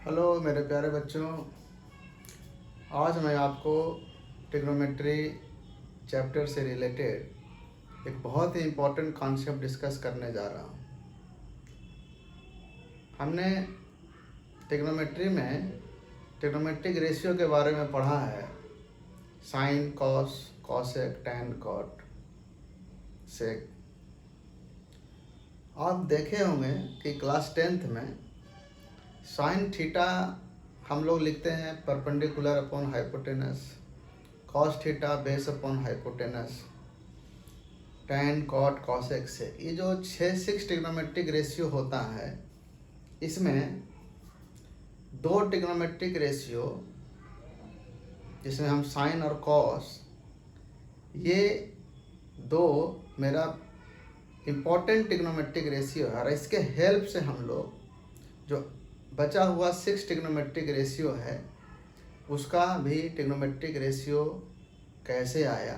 Hello मेरे प्यारे बच्चों, आज मैं आपको ट्रिग्नोमेट्री चैप्टर से रिलेटेड एक बहुत ही इम्पोर्टेंट कॉन्सेप्ट डिस्कस करने जा रहा हूँ। हमने ट्रिग्नोमेट्री में ट्रिग्नोमेट्रिक रेशियो के बारे में पढ़ा है, sine, cos, cosec, tan, cot, sec. आप देखे होंगे कि क्लास 10th में साइन थीटा हम लोग लिखते हैं perpendicular upon hypotenuse, cos theta base upon hypotenuse, tan, cot, cosec से। ये जो 6 ट्रिग्नोमेट्रिक रेशियो होता है, इसमें 2 ट्रिग्नोमेट्रिक रेशियो जिसमें हम साइन और कॉस, ये 2 मेरा इम्पोर्टेंट ट्रिग्नोमेट्रिक रेशियो है। और इसके हेल्प से हम लोग जो बचा हुआ 6 ट्रिग्नोमेट्रिक रेशियो है, उसका भी ट्रिग्नोमेट्रिक रेशियो कैसे आया,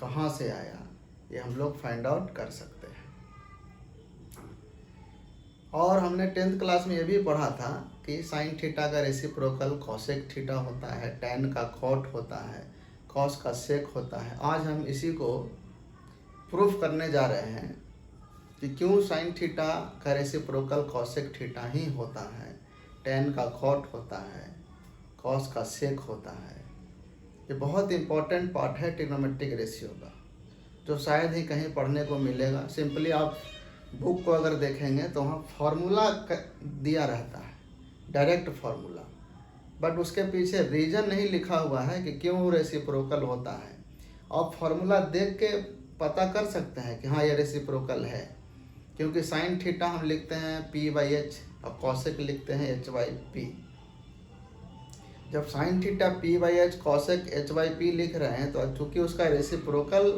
कहाँ से आया, ये हम लोग फाइंड आउट कर सकते हैं। और हमने 10th क्लास में ये भी पढ़ा था कि साइन थीटा का रेसिप्रोकल कॉसेक थीटा होता है, टैन का कॉट होता है, कॉस का सेक होता है। आज हम इसी को प्रूफ करने जा रहे हैं कि क्यों साइन थीटा का रेसिप्रोकल कॉसेक थीटा ही होता है, टैन का कॉट होता है, कॉस का सेक होता है। ये बहुत इम्पोर्टेंट पार्ट है ट्रिग्नोमेट्रिक रेशियो का, जो शायद ही कहीं पढ़ने को मिलेगा। सिंपली आप बुक को अगर देखेंगे तो वहाँ फार्मूला दिया रहता है, डायरेक्ट फार्मूला, बट उसके पीछे रीजन नहीं लिखा हुआ है कि क्यों रेसिप्रोकल होता है। आप फार्मूला देख के पता कर सकते हैं कि हाँ ये रेसिप्रोकल है, क्योंकि साइन थीटा हम लिखते हैं P/H और कॉसेक लिखते हैं H/P। जब sine theta P/H, cosec H/P लिख रहे हैं, तो चूंकि उसका रेसिप्रोकल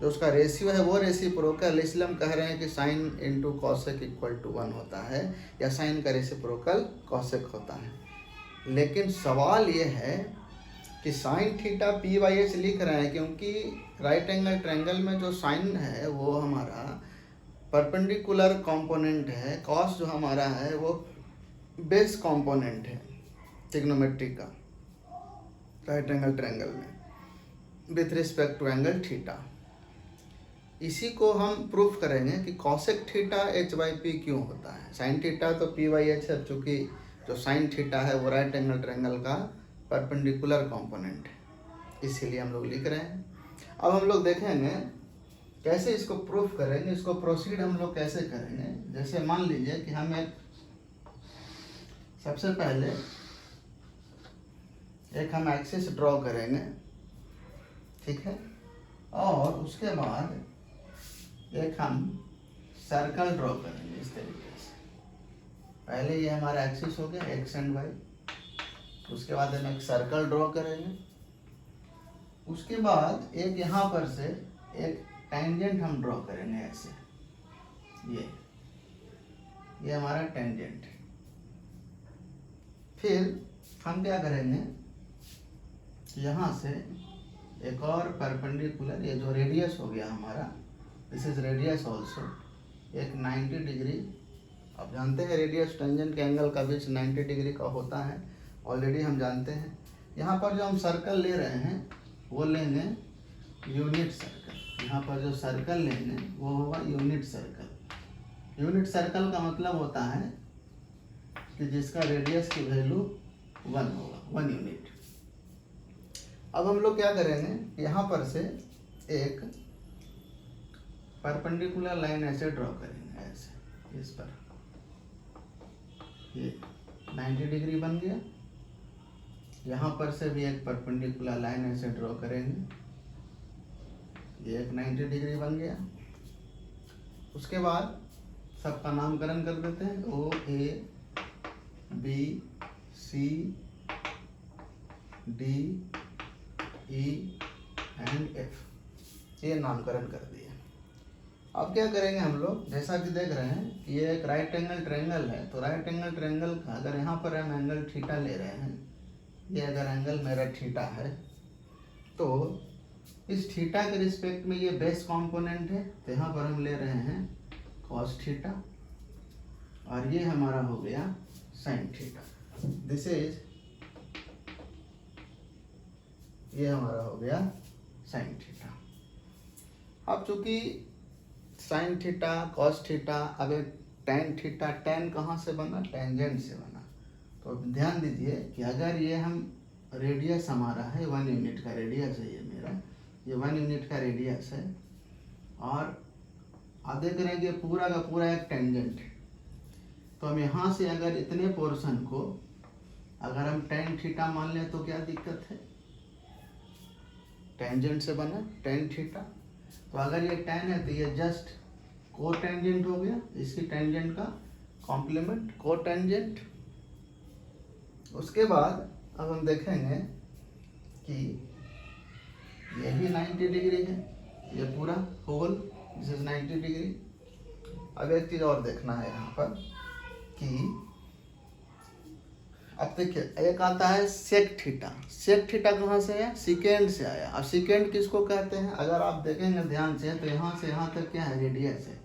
जो उसका रेशियो है वो रेसिप्रोकल, इसलिए हम कह रहे हैं कि sine into cosec equal to 1 होता है, या साइन का रेसिप्रोकल कॉसेक होता है। लेकिन सवाल ये है कि साइन थीटा P/H लिख रहे हैं क्योंकि राइट एंगल ट्रायंगल में जो साइन है वो हमारा परपेंडिकुलर कंपोनेंट है, कॉस जो हमारा है वो बेस कंपोनेंट है ट्रिग्नोमेट्री का राइट एंगल ट्रायंगल में with respect to angle theta. इसी को हम प्रूफ करेंगे कि कॉसेक थीटा H/P क्यों होता है। साइन थीटा तो P/H है, चूँकि जो साइन थीटा है वो राइट एंगल ट्रायंगल का परपेंडिकुलर कंपोनेंट है, इसीलिए हम लोग लिख रहे हैं। अब हम लोग देखेंगे कैसे इसको प्रूफ करेंगे, इसको प्रोसीड हम लोग कैसे करेंगे। जैसे मान लीजिए कि हम एक सबसे पहले एक हम एक्सिस ड्रॉ करेंगे, ठीक है, और उसके बाद एक हम सर्कल ड्रॉ करेंगे इस तरीके से। पहले ये हमारा एक्सिस हो गया एक्स एंड वाई, उसके बाद हम एक सर्कल ड्रॉ करेंगे, उसके बाद एक यहाँ पर से एक टेंजेंट हम ड्रॉ करेंगे ऐसे, ये हमारा टेंजेंट है। फिर हम क्या करेंगे, यहाँ से एक और परपेंडिकुलर, ये जो रेडियस हो गया हमारा, दिस इज रेडियस ऑल्सो, एक 90 डिग्री। आप जानते हैं रेडियस टेंजेंट के एंगल का बीच 90 डिग्री का होता है, ऑलरेडी हम जानते हैं। यहाँ पर जो हम सर्कल ले रहे हैं वो लेंगे यूनिट सर्कल। यहाँ पर जो सर्कल लेंगे वो होगा यूनिट सर्कल। यूनिट सर्कल का मतलब होता है कि जिसका रेडियस की वैल्यू 1 होगा, 1 यूनिट। अब हम लोग क्या करेंगे, यहाँ पर से एक परपेंडिकुलर लाइन ऐसे ड्रॉ करेंगे, ऐसे इस पर, ये 90 डिग्री बन गया। यहाँ पर से भी एक परपेंडिकुलर लाइन ऐसे ड्रॉ करेंगे, ये एक 90 डिग्री बन गया। उसके बाद सबका नामकरण कर देते हैं, O, A, B, C, D, E and F, ये नामकरण कर दिए। अब क्या करेंगे हम लोग, जैसा कि देख रहे हैं कि ये एक राइट एंगल ट्रायंगल है, तो राइट एंगल ट्रायंगल का अगर यहाँ पर हम एंगल थीटा ले रहे हैं, ये अगर एंगल मेरा थीटा है, तो इस थीटा के रिस्पेक्ट में ये बेस कंपोनेंट है, तो यहाँ पर हम ले रहे हैं कॉस थीटा, और ये हमारा हो गया साइन थीटा। दिस इज, ये हमारा हो गया साइन थीटा। अब चूंकि साइन थीटा कॉस थीटा, अब एक टेन थीटा, टेन कहाँ से बना, टेंजेंट से बना। तो ध्यान दीजिए कि अगर ये हम रेडियस हमारा है 1 यूनिट का रेडियस है, ये मेरा ये 1 यूनिट का रेडियस है, और आप देख रहे हैं कि पूरा का पूरा एक टेंजेंट है। तो हम यहाँ से अगर इतने पोर्शन को अगर हम टेन थीटा मान लें तो क्या दिक्कत है, टेंजेंट से बना टेन थीटा। तो अगर ये टेन है तो ये जस्ट को टेंजेंट हो गया, इसकी टेंजेंट का कॉम्प्लीमेंट को टेंजेंट। उसके बाद अब हम देखेंगे कि ये भी 90 डिग्री है, ये पूरा होल दिस इज 90 डिग्री। अब एक चीज़ और देखना है यहाँ पर कि अब देखिए एक आता है सेक थीटा। सेक थीटा कहाँ से आया, सेकेंड से आया। अब सेकेंड किसको कहते हैं, अगर आप देखेंगे ध्यान से तो यहाँ से यहाँ तक क्या है, रेडियस है।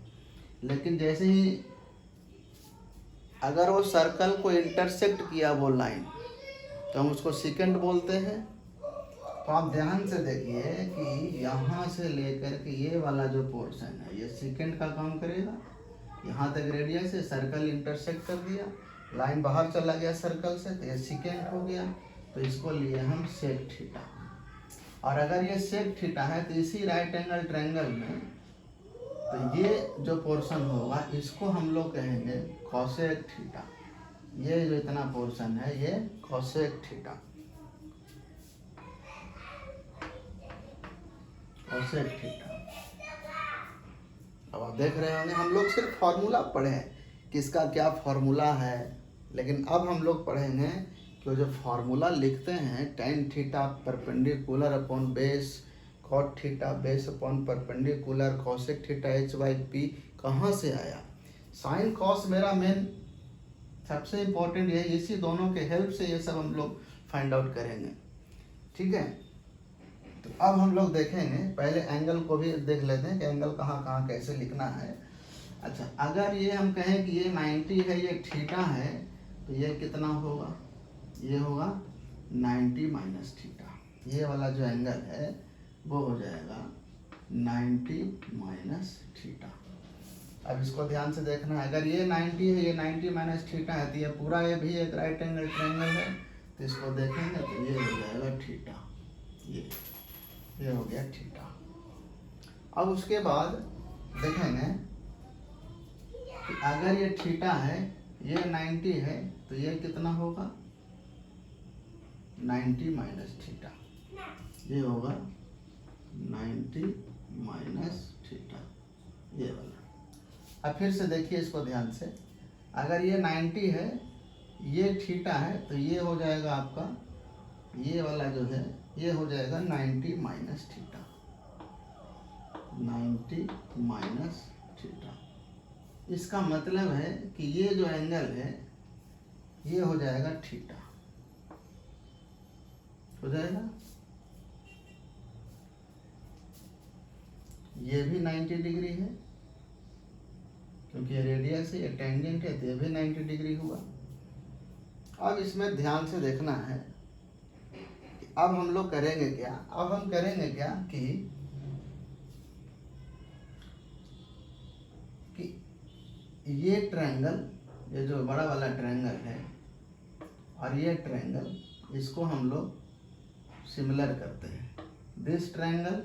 लेकिन जैसे ही अगर वो सर्कल को इंटरसेक्ट किया वो लाइन, तो हम उसको सेकेंड बोलते हैं। तो आप ध्यान से देखिए कि यहाँ से लेकर के ये वाला जो पोर्शन है ये सेकेंड का काम करेगा। यहाँ तक रेडियस है, सर्कल इंटरसेक्ट कर दिया, लाइन बाहर चला गया सर्कल से, तो ये सेकेंड हो गया। तो इसको लिए हम सेक थीटा। और अगर ये सेक थीटा है तो इसी राइट एंगल ट्रायंगल में तो ये जो पोर्शन होगा इसको हम लोग कहेंगे कोसेक थीटा। ये जो इतना पोर्शन है ये कोसेक थीटा, कोसेक थीटा। अब आप देख रहे होंगे हम लोग सिर्फ फॉर्मूला पढ़े हैं किसका क्या फॉर्मूला है, लेकिन अब हम लोग पढ़ेंगे कि वो जो फॉर्मूला लिखते हैं tan theta perpendicular upon base cot theta base upon perpendicular cosec theta h/p कहाँ से आया। साइन कॉस मेरा मेन सबसे इम्पोर्टेंट है, इसी दोनों के हेल्प से ये सब हम लोग फाइंड आउट करेंगे, ठीक है। तो अब हम लोग देखेंगे, पहले एंगल को भी देख लेते हैं कि एंगल कहाँ कहाँ कैसे लिखना है। अच्छा, अगर ये हम कहें कि ये 90 है, ये थीटा है, तो ये कितना होगा, ये होगा 90 माइनस थीटा। ये वाला जो एंगल है वो हो जाएगा 90 माइनस थीटा। अब इसको ध्यान से देखना है, अगर ये 90 है, ये 90 माइनस थीटा है, तो ये पूरा ये भी एक राइट एंगल ट्रायंगल है। तो इसको देखेंगे तो ये हो जाएगा थीटा, ये हो गया थीटा। अब उसके बाद देखेंगे कि अगर ये थीटा है, ये 90 है, तो ये कितना होगा 90 माइनस थीटा, ये होगा 90 माइनस थीटा, ये वाला। अब फिर से देखिए इसको ध्यान से, अगर ये 90 है, ये थीटा है, तो ये हो जाएगा आपका, ये वाला जो है ये हो जाएगा 90 माइनस थीटा, 90 माइनस थीटा। इसका मतलब है कि ये जो एंगल है ये हो जाएगा थीटा, हो जाएगा। ये भी 90 डिग्री है क्योंकि ये रेडियस है, ये टेंजेंट है, तो ये भी 90 डिग्री हुआ। अब इसमें ध्यान से देखना है कि अब हम लोग करेंगे क्या, अब हम करेंगे क्या कि ये ट्रायंगल, ये जो बड़ा वाला ट्रायंगल है और ये ट्रायंगल, इसको हम लोग सिमिलर करते हैं, this triangle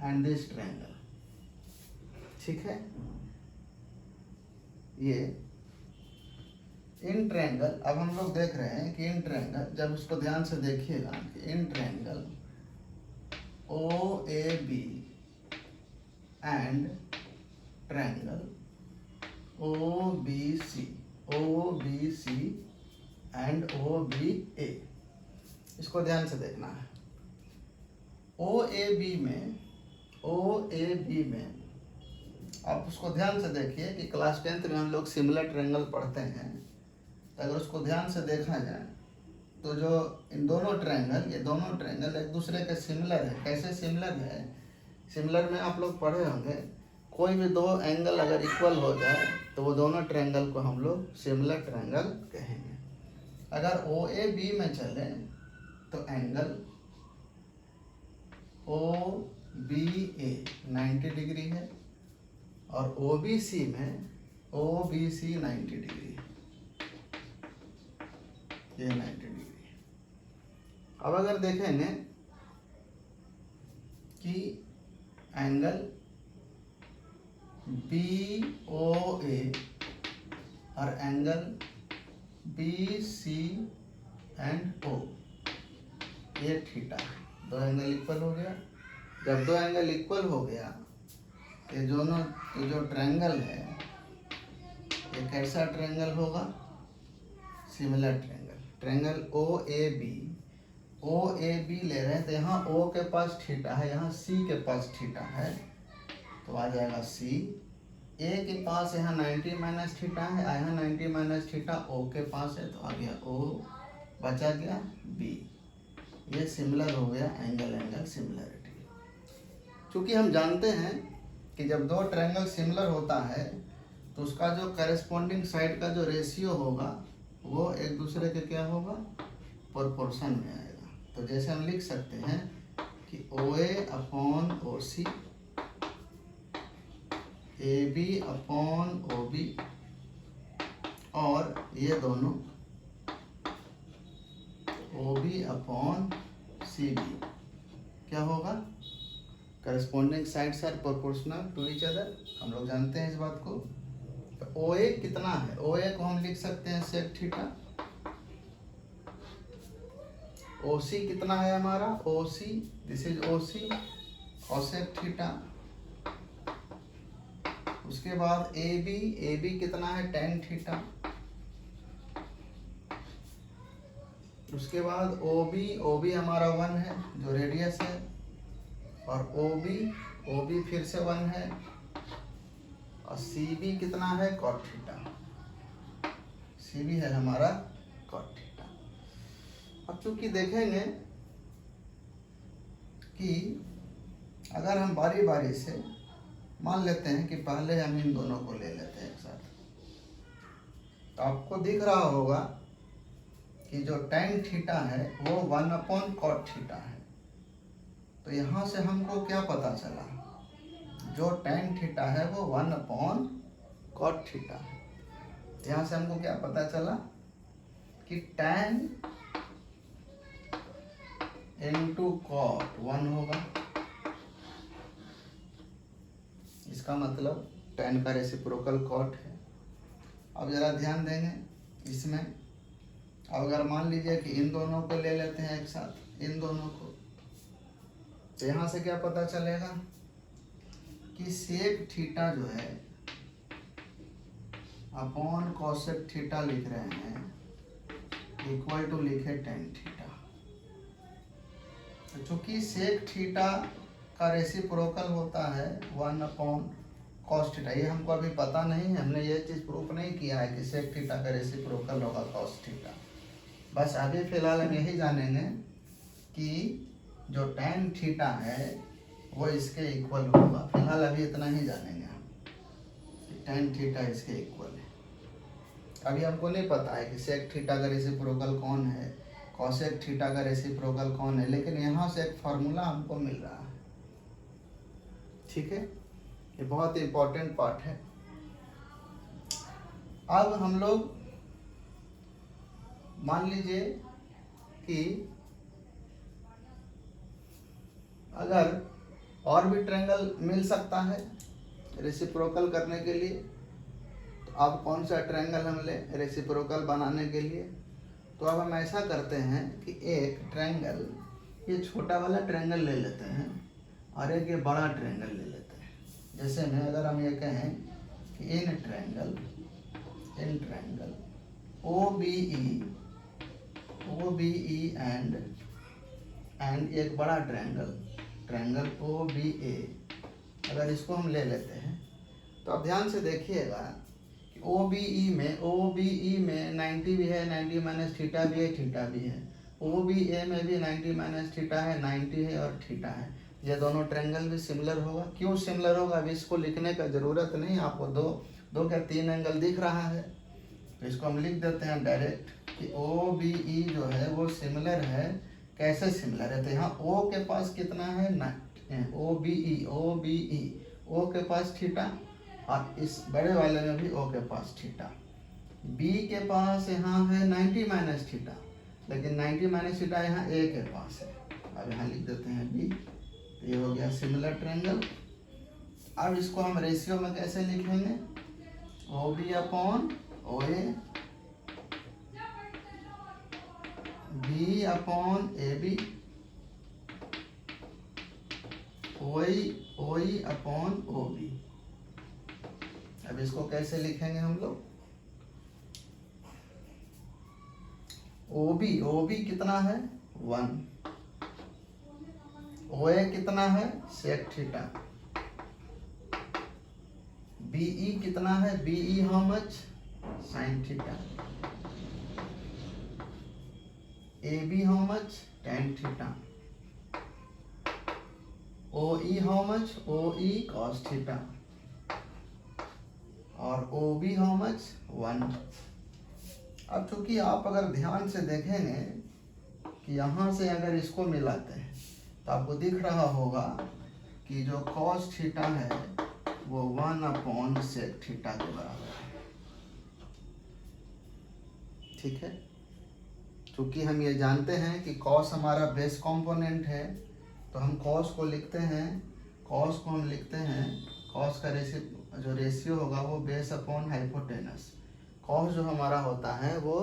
and this triangle, ठीक है। ये इन ट्रायंगल, अब हम लोग देख रहे हैं कि इन ट्रायंगल, जब इसको ध्यान से देखिएगा कि इन triangle OAB and triangle OBC and OBA, इसको ध्यान से देखना है। OAB में आप उसको ध्यान से देखिए कि क्लास 10th में हम लोग सिमिलर ट्रायंगल पढ़ते हैं, तो अगर उसको ध्यान से देखा जाए तो जो इन दोनों ट्रायंगल, ये दोनों ट्रायंगल एक दूसरे के सिमिलर है। कैसे सिमिलर है, सिमिलर में आप लोग पढ़े होंगे, कोई भी दो एंगल अगर इक्वल हो जाए तो वो दोनों ट्रायंगल को हम लोग सिमिलर ट्रायंगल कहेंगे। अगर ओ ए बी में चले तो एंगल ओ बी ए 90 डिग्री है, और ओ बी सी में ओ बी सी 90 डिग्री है, ये 90 डिग्री है। अब अगर देखेंगे कि एंगल बी ओ ए और एंगल बी सी एंड ओ, ये थीटा है, दो एंगल इक्वल हो गया। जब दो एंगल इक्वल हो गया, ये दोनों जो ट्रायंगल है ये कैसा ट्रायंगल होगा? Similar triangle. Triangle O A B ले रहे हैं, तो यहाँ ओ के पास थीटा है, यहाँ सी के पास थीटा है, तो आ जाएगा सी। ए के पास यहाँ 90 माइनस थीटा है, यहाँ 90 माइनस थीटा ओ के पास है, तो आ गया ओ, बचा गया बी। ये सिमिलर हो गया, एंगल सिमिलरिटी। क्योंकि हम जानते हैं कि जब दो ट्रायंगल सिमिलर होता है तो उसका जो करेस्पॉन्डिंग साइड का जो रेशियो होगा वो एक दूसरे के क्या होगा? प्रोपोर्शन में आएगा। तो जैसे हम लिख सकते हैं कि O A upon O C, A B upon O B, और ये दोनों O B upon C B क्या होगा? Corresponding sides are proportional to each other, हम लोग जानते हैं इस बात को। तो ओ ए कितना है? ओ ए को हम लिख सकते हैं सेक थीटा। ओ सी कितना है हमारा? O C, this is O C cosec theta. उसके बाद ए बी कितना है? Tan theta. उसके बाद ओ बी हमारा 1 है जो रेडियस है, और ओ बी फिर से 1 है, और सी बी कितना है? Cot theta. सी बी है हमारा कॉट थीटा। अब चूंकि देखेंगे कि अगर हम बारी बारी से मान लेते हैं कि पहले हम इन दोनों को ले लेते हैं एक साथ, तो आपको दिख रहा होगा कि जो tan थीटा है वो 1 अपॉन कॉट थीटा है। तो यहाँ से हमको क्या पता चला? जो tan थीटा है वो 1 अपॉन कॉट थीटा है। यहाँ से हमको क्या पता चला कि tan इंटू कॉट 1 होगा। इसका मतलब tan का रेसिप्रोकल कॉट है। अब जरा ध्यान देंगे इसमें। अब अगर मान लीजिए कि इन दोनों को ले लेते हैं एक साथ, इन दोनों को, तो यहाँ से क्या पता चलेगा कि सेक थीटा जो है अपॉन कोसेक थीटा लिख रहे हैं, इक्वल टू लिखे tan थीटा। तो चूंकि सेक थीटा का रेसिप्रोकल होता है 1 अपॉन कॉस थीटा, ये हमको अभी पता नहीं है, हमने ये चीज़ प्रूफ नहीं किया है कि सेक थीटा का रेसिप्रोकल होगा कॉस थीटा। बस अभी फिलहाल हम यही जानेंगे कि जो tan थीटा है वो इसके इक्वल होगा। फिलहाल अभी इतना ही जानेंगे हम कि tan थीटा इसके इक्वल है। अभी हमको नहीं पता है कि सेक थीटा का रेसिप्रोकल कौन है, कॉसेक थीटा का रेसिप्रोकल कौन है, लेकिन यहाँ से एक फार्मूला हमको मिल रहा है। ठीक है, ये बहुत इम्पोर्टेंट पार्ट है। अब हम लोग मान लीजिए कि अगर और भी ट्रायंगल मिल सकता है रेसिप्रोकल करने के लिए, तो अब कौन सा ट्रायंगल हम ले रेसिप्रोकल बनाने के लिए? तो अब हम ऐसा करते हैं कि एक ट्रायंगल, ये छोटा वाला ट्रायंगल ले लेते हैं और एक ये बड़ा ट्रायंगल ले लेते हैं। जैसे में अगर हम ये कहें कि इन triangle O B E and एक बड़ा ट्रायंगल ओ बी ए, अगर इसको हम ले लेते हैं तो अब ध्यान से देखिएगा कि ओ बी ई में 90 भी है, 90 माइनस थीटा भी है, थीटा भी है। ओ बी ए में भी 90 माइनस थीटा है, 90 है और थीटा है। ये दोनों ट्रायंगल भी सिमिलर होगा। क्यों सिमिलर होगा अभी इसको लिखने का ज़रूरत नहीं, आपको दो 2 क्या 3 एंगल दिख रहा है, तो इसको हम लिख देते हैं डायरेक्ट कि ओ बी ई जो है वो सिमिलर है। कैसे सिमिलर है, तो यहाँ ओ के पास कितना है ना, ओ बी ई, ओ के पास थीटा, और इस बड़े वाले में भी ओ के पास थीटा। बी के पास यहाँ है 90 माइनस थीटा, लेकिन 90 माइनस थीटा यहाँ ए के पास है। अब यहाँ लिख देते हैं बी, ये हो गया सिमिलर ट्रायंगल। अब इसको हम रेशियो में कैसे लिखेंगे, O B upon O A, B upon A B, O E upon O B. अब इसको कैसे लिखेंगे हम लोग, ओ बी कितना है 1, ओ ए कितना है सेक थीटा, बी ई कितना है, B E how much sine theta, A B how much tan theta, O E how much, O E cos theta, और ओ बी हाउ मच 1। अब चूंकि आप अगर ध्यान से देखेंगे कि यहाँ से अगर इसको मिलाते हैं तो आपको दिख रहा होगा कि जो कॉस थीटा है वो 1 अपॉन सेक थीटा के बराबर है। ठीक है, चूंकि हम ये जानते हैं कि कॉस हमारा बेस कंपोनेंट है, तो हम कॉस को लिखते हैं, कॉस को हम लिखते हैं, कॉस का रेशियो होगा वो बेस अपॉन हाइपोटेनस। कॉस जो हमारा होता है वो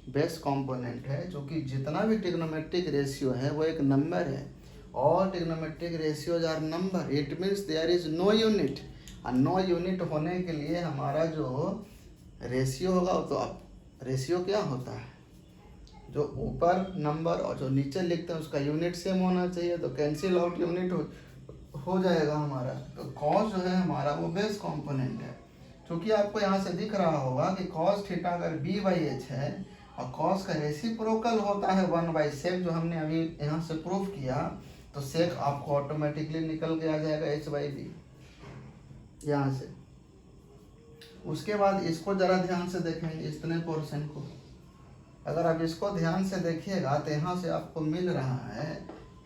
बेस कंपोनेंट है, जो कि जितना भी ट्रिग्नोमेट्रिक रेशियो है वो एक नंबर है। All trigonometric ratios are number, it means there is no unit. और नो यूनिट होने के लिए हमारा जो रेशियो होगा, तो अब रेशियो क्या होता है, जो ऊपर नंबर और जो नीचे लिखते हैं उसका यूनिट सेम होना चाहिए, तो कैंसिल आउट यूनिट हो जाएगा हमारा। तो कॉस जो है हमारा वो बेस कंपोनेंट है। क्योंकि आपको यहाँ से दिख रहा होगा कि कॉस थीटा अगर बी बाई एच है और कॉस का रेसिप्रोकल होता है 1 बाई सेक, जो हमने अभी यहाँ से प्रूफ किया, तो सेक आपको ऑटोमेटिकली निकल के आ जाएगा एच बाई बी यहाँ से। उसके बाद इसको जरा ध्यान से देखेंगे, इतने पोर्शन को अगर आप इसको ध्यान से देखिएगा तो यहाँ से आपको मिल रहा है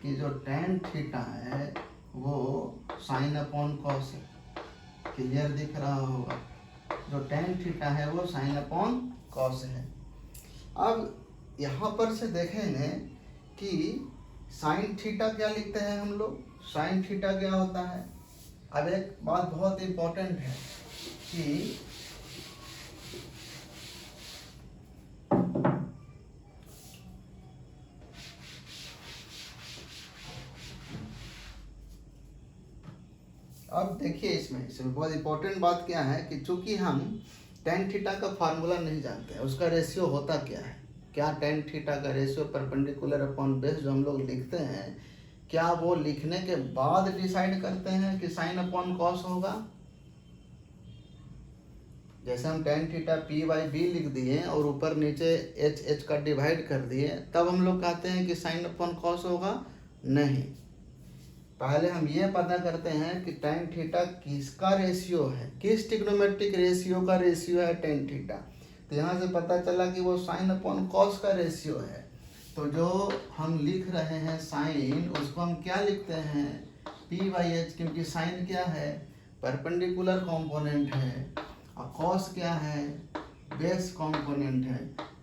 कि जो टेन थीटा है वो साइन अपॉन कॉस है। क्लियर दिख रहा होगा, जो टेन थीटा है वो साइन अपॉन कॉस है। अब यहाँ पर से देखेंगे कि साइन थीटा क्या लिखते हैं हम लोग, साइन थीटा क्या होता है। अब एक बात बहुत इम्पोर्टेंट है कि अब देखिए इसमें बहुत इंपॉर्टेंट बात क्या है कि चूंकि हम टेन थीटा का फार्मूला नहीं जानते हैं, उसका रेशियो होता क्या है, क्या टेन थीटा का रेशियो परपेंडिकुलर अपॉन बेस जो हम लोग लिखते हैं, क्या वो लिखने के बाद डिसाइड करते हैं कि साइन अपॉन कॉस होगा। जैसे हम tan theta P by B लिख दिए और ऊपर नीचे एच का डिवाइड कर दिए, तब हम लोग कहते हैं कि साइन अपॉन कॉस होगा। नहीं, पहले हम ये पता करते हैं कि टेन थीटा किसका रेशियो है, किस ट्रिग्नोमेट्रिक रेशियो का रेशियो है टेन थीटा। तो यहाँ से पता चला कि वो साइन अपॉन कॉस का रेशियो है। तो जो हम लिख रहे हैं साइन, उसको हम क्या लिखते हैं पी बाई एच, क्योंकि साइन क्या है परपेंडिकुलर कंपोनेंट है और कॉस क्या है बेस कंपोनेंट है।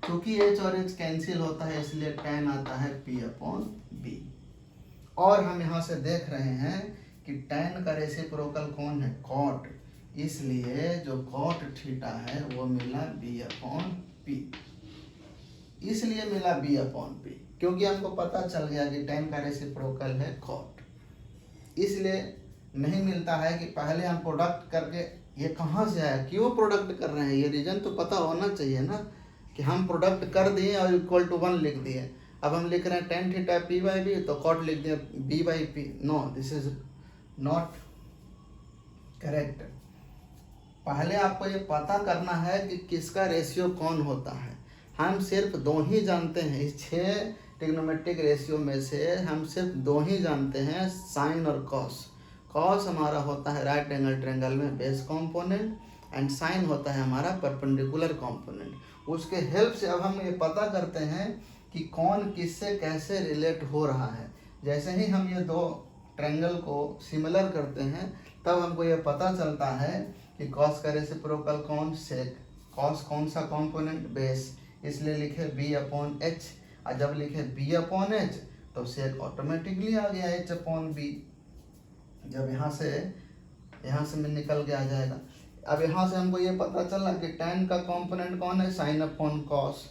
क्योंकि एच और एच कैंसिल होता है इसलिए टेन आता है पी अपॉन बी। और हम यहाँ से देख रहे हैं कि टेन का रेसिप्रोकल कौन है कॉट, इसलिए जो कॉट थीटा है वो मिला बी अपॉन पी। इसलिए मिला बी अपॉन पी क्योंकि हमको पता चल गया कि टेन का रेसिप्रोकल है कॉट। इसलिए नहीं मिलता है कि पहले हम प्रोडक्ट करके, ये कहाँ से आया, क्यों प्रोडक्ट कर रहे हैं, ये रीजन तो पता होना चाहिए ना कि हम प्रोडक्ट कर दिए और इक्वल टू 1 लिख दिए। अब हम लिख रहे हैं tan theta P by B, तो कॉट लिख दिया B by P. No, this is not correct. पहले आपको ये पता करना है कि किसका रेशियो कौन होता है। हम सिर्फ 2 ही जानते हैं, इस 6 ट्रिग्नोमेट्रिक रेशियो में से हम सिर्फ 2 ही जानते हैं, साइन और कॉस। कॉस हमारा होता है राइट एंगल ट्रायंगल में बेस कंपोनेंट एंड साइन होता है हमारा परपेंडिकुलर कंपोनेंट। उसके हेल्प से अब हम ये पता करते हैं कि कौन किससे कैसे रिलेट हो रहा है। जैसे ही हम ये दो ट्रायंगल को सिमिलर करते हैं तब हमको ये पता चलता है कि कॉस का रेसिप्रोकल कौन, सेक। कॉस कौन सा कंपोनेंट, बेस, इसलिए लिखे b अपॉन एच। और जब लिखे b अपॉन एच तो सेक ऑटोमेटिकली आ गया h अपॉन बी। जब यहाँ से में निकल के आ जाएगा। अब यहाँ से हमको ये पता चला कि tan का कंपोनेंट कौन है, साइन अपॉन कॉस।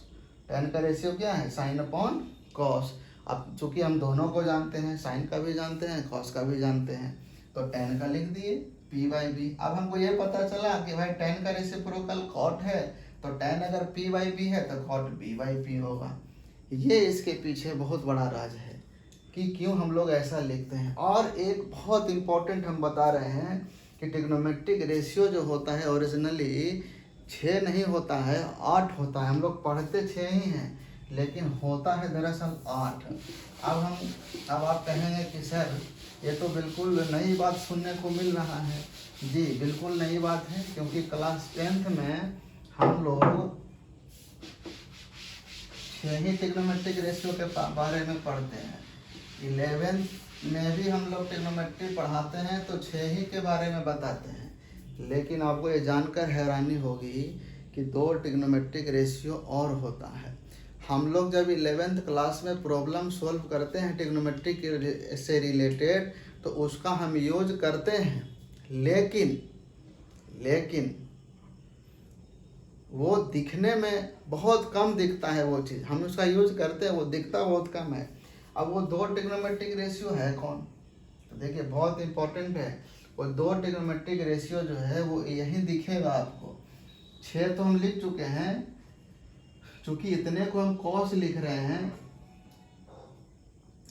tan का रेशियो क्या है, साइन अपॉन कॉस। अब चूंकि हम दोनों को जानते हैं, साइन का भी जानते हैं, कॉस का भी जानते हैं, तो tan का लिख दिए p बाई बी। अब हमको ये पता चला कि भाई tan का रेसिप्रोकल cot है, तो tan अगर p बाई बी है तो cot b बाई पी होगा। ये इसके पीछे बहुत बड़ा राज है कि क्यों हम लोग ऐसा लिखते हैं। और एक बहुत इम्पोर्टेंट हम बता रहे हैं कि ट्रिग्नोमेट्रिक रेशियो जो होता है ओरिजिनली 6 नहीं होता है, 8 होता है। हम लोग पढ़ते 6 ही हैं, लेकिन होता है दरअसल 8। अब आप कहेंगे कि सर ये तो बिल्कुल नई बात सुनने को मिल रहा है। जी बिल्कुल नई बात है, क्योंकि क्लास 10th में हम लोग 6 ही ट्रिग्नोमेट्रिक रेशियो के बारे में पढ़ते हैं। 11th में भी हम लोग ट्रिग्नोमेट्री पढ़ाते हैं तो 6 ही के बारे में बताते हैं। लेकिन आपको ये जानकर हैरानी होगी कि 2 ट्रिग्नोमेट्रिक रेशियो और होता है। हम लोग जब 11th क्लास में प्रॉब्लम सॉल्व करते हैं ट्रिग्नोमेट्रिक से रिलेटेड तो उसका हम यूज करते हैं, लेकिन वो दिखने में बहुत कम दिखता है। वो चीज़ हम उसका यूज करते हैं, वो दिखता बहुत कम है। अब वो 2 ट्रिग्नोमेट्रिक रेशियो है कौन, तो देखिए बहुत इंपॉर्टेंट है। वो 2 ट्रिग्नोमेट्रिक रेशियो जो है वो यही दिखेगा आपको। 6 तो हम लिख चुके हैं, चूंकि इतने को हम कॉस लिख रहे हैं।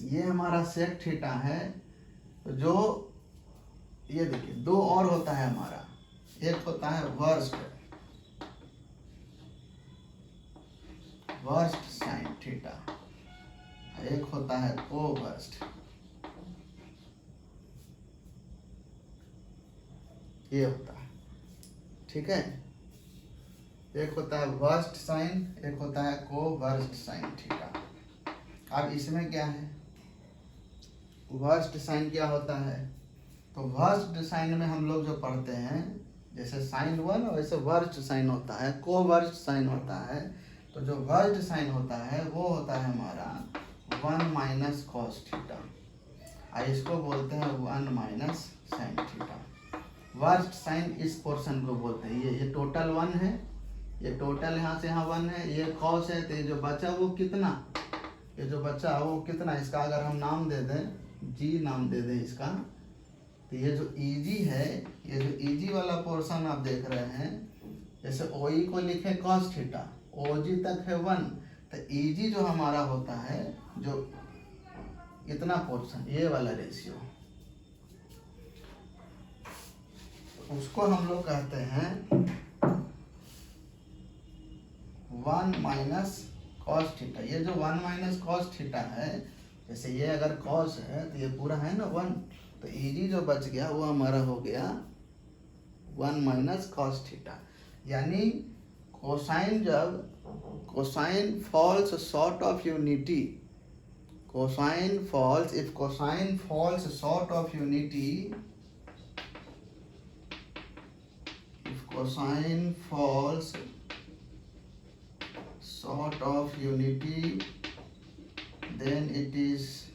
ये हमारा सेक थीटा है, तो जो ये देखिए 2 और होता है हमारा। एक होता है वर्स्ट साइन थीटा, एक होता है कोवर्स्ट। ये होता है, ठीक है। एक होता है वर्स्ट साइन, एक होता है कोवर्स्ट साइन थीटा। अब इसमें क्या है, वर्स्ट साइन क्या होता है, तो वर्स्ट साइन में हम लोग जो पढ़ते हैं जैसे साइन 1 वैसे वर्स्ट साइन होता है, कोवर्स्ट साइन होता है। तो जो वर्स्ट साइन होता है वो होता है हमारा 1 माइनस कॉस थीटा, और इसको बोलते हैं 1 minus sine theta. Versed sine इस पोर्शन को बोलते हैं। ये टोटल 1 है, ये टोटल यहाँ से यहाँ 1 है, ये कॉस है, तो ये जो बचा वो कितना, ये जो बचा वो कितना, इसका अगर हम नाम दे दें, जी नाम दे दें इसका, तो ये जो ईजी है, ये जो ईजी वाला पोर्शन आप देख रहे हैं, जैसे ओई को लिखे कॉस थीटा, ओजी तक है 1, तो ईजी जो हमारा होता है, जो इतना पोर्शन, ये वाला रेशियो, उसको हम लोग कहते हैं 1 माइनस कॉस थीटा। ये जो 1 माइनस कॉस थीटा है, जैसे ये अगर कॉस है तो ये पूरा है ना 1, तो ईजी जो बच गया वो हमारा हो गया 1 माइनस कॉस थीटा। यानी कोसाइन जब cosine falls short of unity, cosine falls, if cosine falls short of unity, if cosine falls short of unity, then it is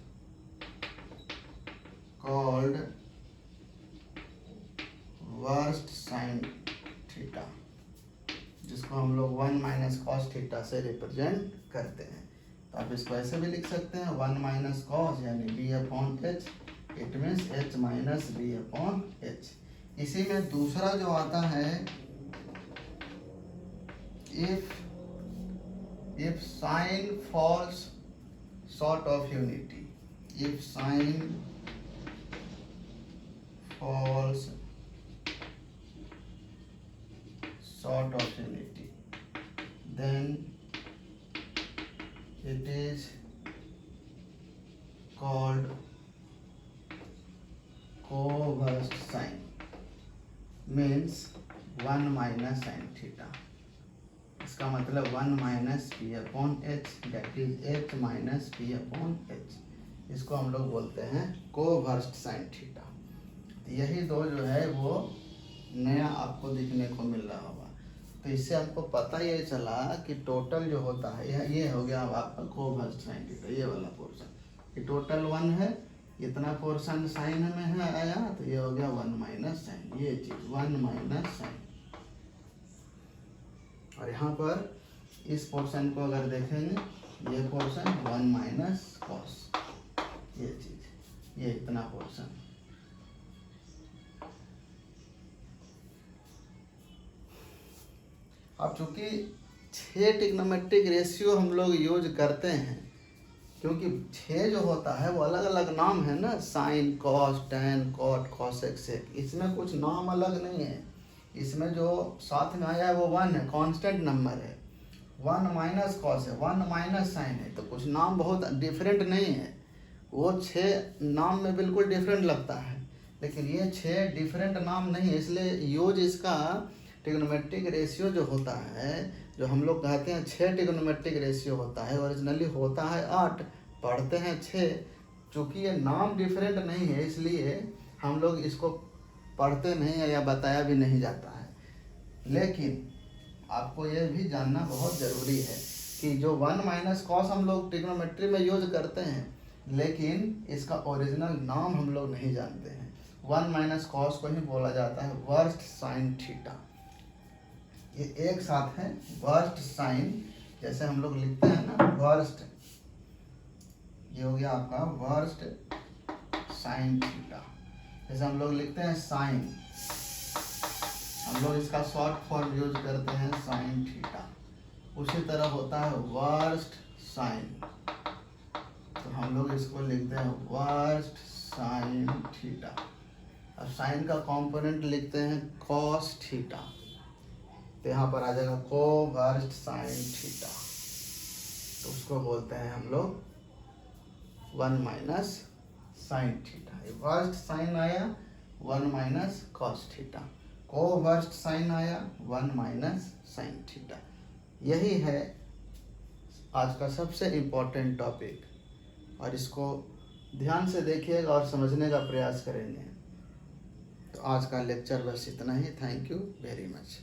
called worst sin theta, जिसको हम लोग 1 माइनस कॉस थीटा से represent करते हैं। तो आप इसको ऐसे भी लिख सकते हैं 1 माइनस कॉस यानी b upon H, it means h minus b upon H. इसी में दूसरा जो आता है, if sine falls short of unity, if sine falls short of unity, then it is called coverse sine, means 1 minus sine theta. इसका मतलब 1 minus P upon H, that is H minus P upon H. इसको हम लोग बोलते हैं कोवर्स्ट sine theta. यही दो जो है वो नया आपको दिखने को मिल रहा होगा। तो इससे आपको पता ये चला कि टोटल जो होता है ये हो गया अब आपका कोवर्स्ट साइन थीटा, ये वाला पोर्शन, ये टोटल 1 है, इतना पोर्शन साइन में है आया, तो ये हो गया 1 माइनस साइन, ये चीज 1 माइनस साइन। और यहाँ पर इस पोर्शन को अगर देखेंगे, ये पोर्शन 1 माइनस कॉस, ये चीज, ये इतना पोर्शन। अब चूंकि 6 ट्रिग्नोमेट्रिक रेशियो हम लोग यूज करते हैं, क्योंकि 6 जो होता है वो अलग अलग नाम है ना, sine, cos, tan, cot, cosec, sec, इसमें कुछ नाम अलग नहीं है। इसमें जो साथ में आया है वो 1 है, कांस्टेंट नंबर है। 1 माइनस कॉस है, 1 माइनस साइन है, तो कुछ नाम बहुत डिफरेंट नहीं है। वो 6 नाम में बिल्कुल डिफरेंट लगता है, लेकिन ये 6 डिफरेंट नाम नहीं है। इसलिए यूज इसका ट्रिग्नोमेट्रिक रेशियो जो होता है, जो हम लोग कहते हैं 6 ट्रिग्नोमेट्रिक रेशियो होता है, ओरिजिनली होता है 8, पढ़ते हैं 6। चूँकि ये नाम डिफरेंट नहीं है, इसलिए हम लोग इसको पढ़ते नहीं है या बताया भी नहीं जाता है। लेकिन आपको ये भी जानना बहुत ज़रूरी है कि जो 1 माइनस कॉस हम लोग ट्रिग्नोमेट्री में यूज करते हैं, लेकिन इसका ओरिजिनल नाम हम लोग नहीं जानते हैं। 1 माइनस कॉस को ही बोला जाता है वर्स्ट साइन थीटा। ये एक साथ है वर्स्ट साइन, जैसे हम लोग लिखते हैं ना वर्स्ट, ये हो गया आपका वर्स्ट साइन थीटा। जैसे हम लोग लिखते हैं साइन, हम लोग इसका शॉर्ट फॉर्म यूज करते हैं साइन थीटा। उसी तरह होता है वर्स्ट साइन, तो हम लोग इसको लिखते हैं वर्स्ट साइन थीटा। अब साइन का कंपोनेंट लिखते हैं कॉस थीटा, तो यहाँ पर आ जाएगा कोवर्स्ट साइन थीटा, तो उसको बोलते हैं हम लोग 1 minus sine theta. Versed sine आया 1 minus cos theta, coversed sine आया 1 माइनस साइन थीटा। यही है आज का सबसे इम्पोर्टेंट टॉपिक, और इसको ध्यान से देखिएगा और समझने का प्रयास करेंगे। तो आज का लेक्चर बस इतना ही। Thank you very much.